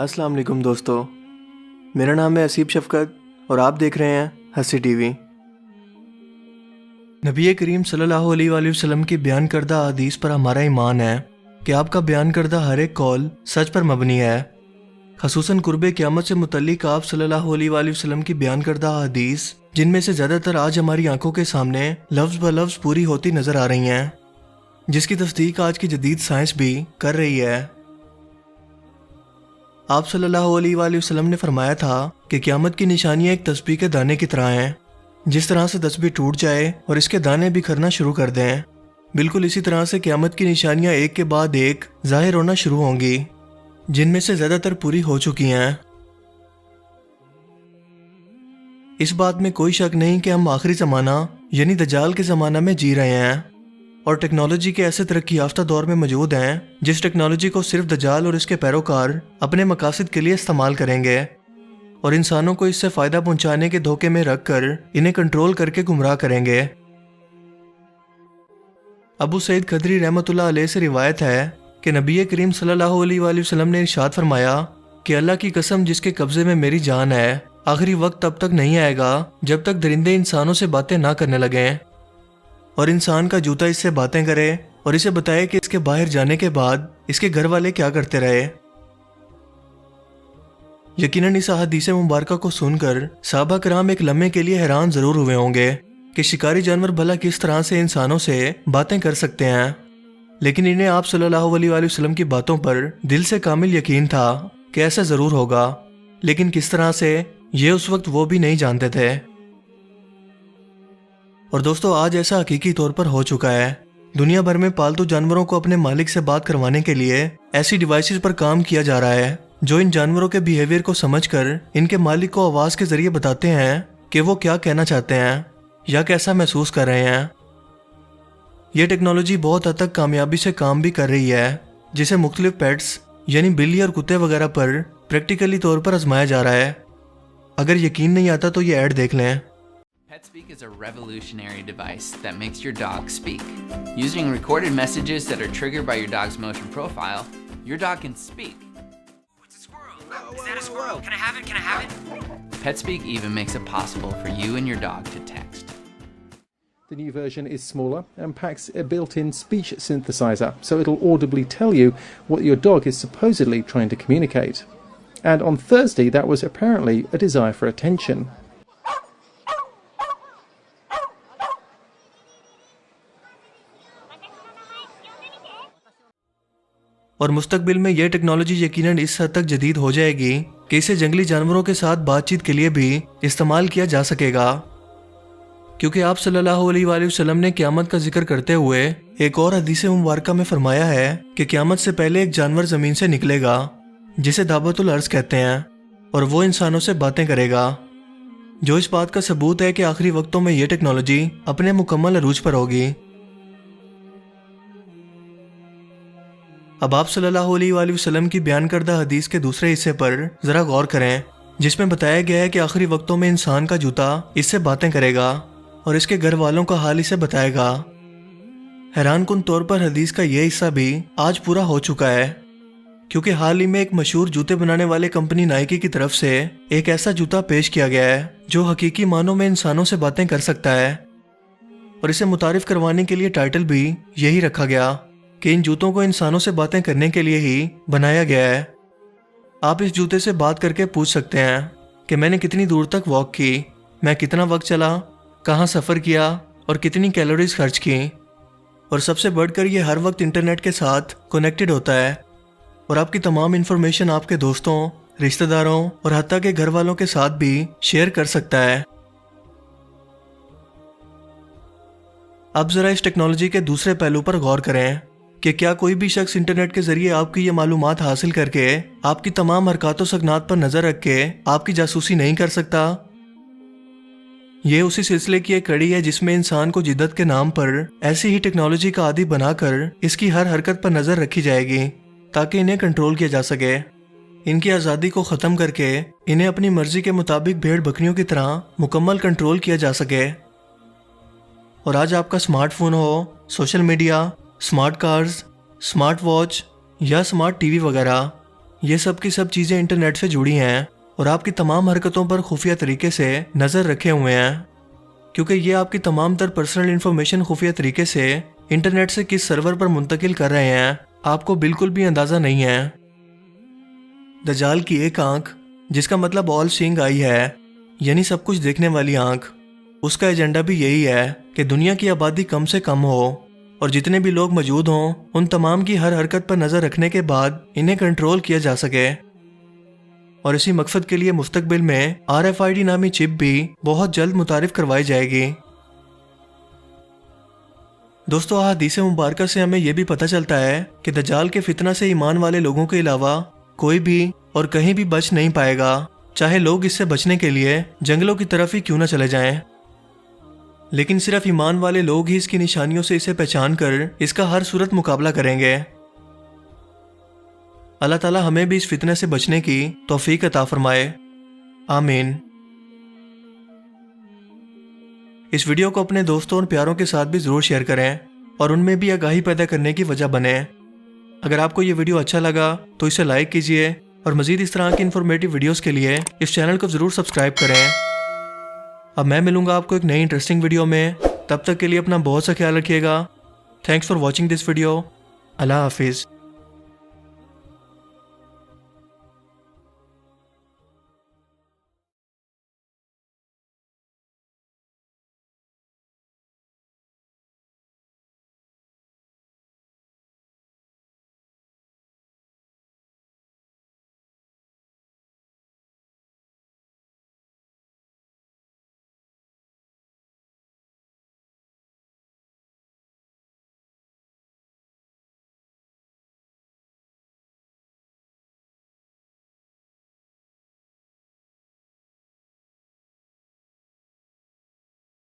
السلام علیکم دوستو، میرا نام ہے اسیب شفقت اور آپ دیکھ رہے ہیں ہنسی ٹی وی۔ نبی کریم صلی اللہ علیہ وآلہ وسلم کی بیان کردہ احادیث پر ہمارا ایمان ہے کہ آپ کا بیان کردہ ہر ایک قول سچ پر مبنی ہے۔ خصوصاً قرب قیامت سے متعلق آپ صلی اللہ علیہ وآلہ وسلم کی بیان کردہ احادیث، جن میں سے زیادہ تر آج ہماری آنکھوں کے سامنے لفظ بہ لفظ پوری ہوتی نظر آ رہی ہیں، جس کی تصدیق آج کی جدید سائنس بھی کر رہی ہے۔ آپ صلی اللہ علیہ وآلہ وسلم نے فرمایا تھا کہ قیامت کی نشانیاں ایک تسبیح کے دانے کی طرح ہیں۔ جس طرح سے تسبیح ٹوٹ جائے اور اس کے دانے بکھرنا شروع کر دیں، بالکل اسی طرح سے قیامت کی نشانیاں ایک کے بعد ایک ظاہر ہونا شروع ہوں گی، جن میں سے زیادہ تر پوری ہو چکی ہیں۔ اس بات میں کوئی شک نہیں کہ ہم آخری زمانہ یعنی دجال کے زمانہ میں جی رہے ہیں اور ٹیکنالوجی کے ایسے ترقی یافتہ دور میں موجود ہیں جس ٹیکنالوجی کو صرف دجال اور اس کے پیروکار اپنے مقاصد کے لیے استعمال کریں گے اور انسانوں کو اس سے فائدہ پہنچانے کے دھوکے میں رکھ کر انہیں کنٹرول کر کے گمراہ کریں گے۔ ابو سعید خدری رحمۃ اللہ علیہ سے روایت ہے کہ نبی کریم صلی اللہ علیہ وآلہ وسلم نے ارشاد فرمایا کہ اللہ کی قسم جس کے قبضے میں میری جان ہے، آخری وقت تب تک نہیں آئے گا جب تک درندے انسانوں سے باتیں نہ کرنے لگیں اور انسان کا جوتا اس سے باتیں کرے اور اسے بتائے کہ اس کے باہر جانے کے بعد اس کے گھر والے کیا کرتے رہے۔ یقیناً اس احادیث مبارکہ کو سن کر صحابہ کرام ایک لمحے کے لیے حیران ضرور ہوئے ہوں گے کہ شکاری جانور بھلا کس طرح سے انسانوں سے باتیں کر سکتے ہیں، لیکن انہیں آپ صلی اللہ علیہ وآلہ وسلم کی باتوں پر دل سے کامل یقین تھا کہ ایسا ضرور ہوگا، لیکن کس طرح سے یہ اس وقت وہ بھی نہیں جانتے تھے۔ اور دوستو، آج ایسا حقیقی طور پر ہو چکا ہے۔ دنیا بھر میں پالتو جانوروں کو اپنے مالک سے بات کروانے کے لیے ایسی ڈیوائسز پر کام کیا جا رہا ہے جو ان جانوروں کے بیہیویئر کو سمجھ کر ان کے مالک کو آواز کے ذریعے بتاتے ہیں کہ وہ کیا کہنا چاہتے ہیں یا کیسا محسوس کر رہے ہیں۔ یہ ٹیکنالوجی بہت حد تک کامیابی سے کام بھی کر رہی ہے، جسے مختلف پیٹس یعنی بلی اور کتے وغیرہ پر پریکٹیکلی طور پر آزمایا جا رہا ہے۔ اگر یقین نہیں آتا تو یہ ایڈ دیکھ لیں۔ PetSpeak is a revolutionary device that makes your dog speak. Using recorded messages that are triggered by your dog's motion profile, your dog can speak. Oh, it's a squirrel. Is that a squirrel? Can I have it? Can I have it? PetSpeak even makes it possible for you and your dog to text. The new version is smaller and packs a built-in speech synthesizer, so it'll audibly tell you what your dog is supposedly trying to communicate. And on Thursday, that was apparently a desire for attention. اور مستقبل میں یہ technology یقیناً اس حد تک جدید ہو جائے گی کہ اسے جنگلی جانوروں کے ساتھ بات چیت کے لیے بھی استعمال کیا جا سکے گا، کیونکہ آپ صلی اللہ علیہ وآلہ وسلم نے قیامت کا ذکر کرتے ہوئے ایک اور حدیث مبارکہ میں فرمایا ہے کہ قیامت سے پہلے ایک جانور زمین سے نکلے گا جسے دابۃ الارض کہتے ہیں، اور وہ انسانوں سے باتیں کرے گا، جو اس بات کا ثبوت ہے کہ آخری وقتوں میں یہ ٹیکنالوجی اپنے مکمل عروج پر ہوگی۔ اب آپ صلی اللہ علیہ وآلہ وسلم کی بیان کردہ حدیث کے دوسرے حصے پر ذرا غور کریں، جس میں بتایا گیا ہے کہ آخری وقتوں میں انسان کا جوتا اس سے باتیں کرے گا اور اس کے گھر والوں کا حال اسے بتائے گا۔ حیران کن طور پر حدیث کا یہ حصہ بھی آج پورا ہو چکا ہے، کیونکہ حال ہی میں ایک مشہور جوتے بنانے والے کمپنی نائکی کی طرف سے ایک ایسا جوتا پیش کیا گیا ہے جو حقیقی معنوں میں انسانوں سے باتیں کر سکتا ہے، اور اسے متعارف کروانے کے لیے ٹائٹل بھی یہی رکھا گیا کہ ان جوتوں کو انسانوں سے باتیں کرنے کے لیے ہی بنایا گیا ہے۔ آپ اس جوتے سے بات کر کے پوچھ سکتے ہیں کہ میں نے کتنی دور تک واک کی، میں کتنا وقت چلا، کہاں سفر کیا اور کتنی کیلوریز خرچ کی، اور سب سے بڑھ کر یہ ہر وقت انٹرنیٹ کے ساتھ کنیکٹڈ ہوتا ہے اور آپ کی تمام انفارمیشن آپ کے دوستوں، رشتہ داروں اور حتیٰ کہ گھر والوں کے ساتھ بھی شیئر کر سکتا ہے۔ اب ذرا اس ٹیکنالوجی کے دوسرے پہلو پر غور کریں کہ کیا کوئی بھی شخص انٹرنیٹ کے ذریعے آپ کی یہ معلومات حاصل کر کے آپ کی تمام حرکات و سکنات پر نظر رکھ کے آپ کی جاسوسی نہیں کر سکتا؟ یہ اسی سلسلے کی ایک کڑی ہے جس میں انسان کو جدت کے نام پر ایسی ہی ٹیکنالوجی کا عادی بنا کر اس کی ہر حرکت پر نظر رکھی جائے گی تاکہ انہیں کنٹرول کیا جا سکے، ان کی آزادی کو ختم کر کے انہیں اپنی مرضی کے مطابق بھیڑ بکریوں کی طرح مکمل کنٹرول کیا جا سکے۔ اور آج آپ کا اسمارٹ فون ہو، social media, smart cars, smart watch یا اسمارٹ ٹی وی وغیرہ، یہ سب کی سب چیزیں انٹرنیٹ سے جڑی ہیں اور آپ کی تمام حرکتوں پر خفیہ طریقے سے نظر رکھے ہوئے ہیں، کیونکہ یہ آپ کی تمام تر پرسنل انفارمیشن خفیہ طریقے سے انٹرنیٹ سے کس سرور پر منتقل کر رہے ہیں آپ کو بالکل بھی اندازہ نہیں ہے۔ دجال کی ایک آنکھ، جس کا مطلب آل سینگ آئی ہے، یعنی سب کچھ دیکھنے والی آنکھ، اس کا ایجنڈا بھی یہی ہے کہ دنیا کی آبادی کم سے کم ہو اور جتنے بھی لوگ موجود ہوں ان تمام کی ہر حرکت پر نظر رکھنے کے بعد انہیں کنٹرول کیا جا سکے، اور اسی مقصد کے لیے مستقبل میں RFID نامی چپ بھی بہت جلد متعارف کروائی جائے گی۔ دوستو، احادیث مبارکہ سے ہمیں یہ بھی پتہ چلتا ہے کہ دجال کے فتنہ سے ایمان والے لوگوں کے علاوہ کوئی بھی اور کہیں بھی بچ نہیں پائے گا، چاہے لوگ اس سے بچنے کے لیے جنگلوں کی طرف ہی کیوں نہ چلے جائیں، لیکن صرف ایمان والے لوگ ہی اس کی نشانیوں سے اسے پہچان کر اس کا ہر صورت مقابلہ کریں گے۔ اللہ تعالی ہمیں بھی اس فتنہ سے بچنے کی توفیق عطا فرمائے، آمین۔ اس ویڈیو کو اپنے دوستوں اور پیاروں کے ساتھ بھی ضرور شیئر کریں اور ان میں بھی آگاہی پیدا کرنے کی وجہ بنے۔ اگر آپ کو یہ ویڈیو اچھا لگا تو اسے لائک کیجئے اور مزید اس طرح کی انفارمیٹیو ویڈیوز کے لیے اس چینل کو ضرور سبسکرائب کریں۔ اب میں ملوں گا آپ کو ایک نئی انٹرسٹنگ ویڈیو میں، تب تک کے لیے اپنا بہت سا خیال رکھیے گا۔ Thanks for watching this video. اللہ حافظ۔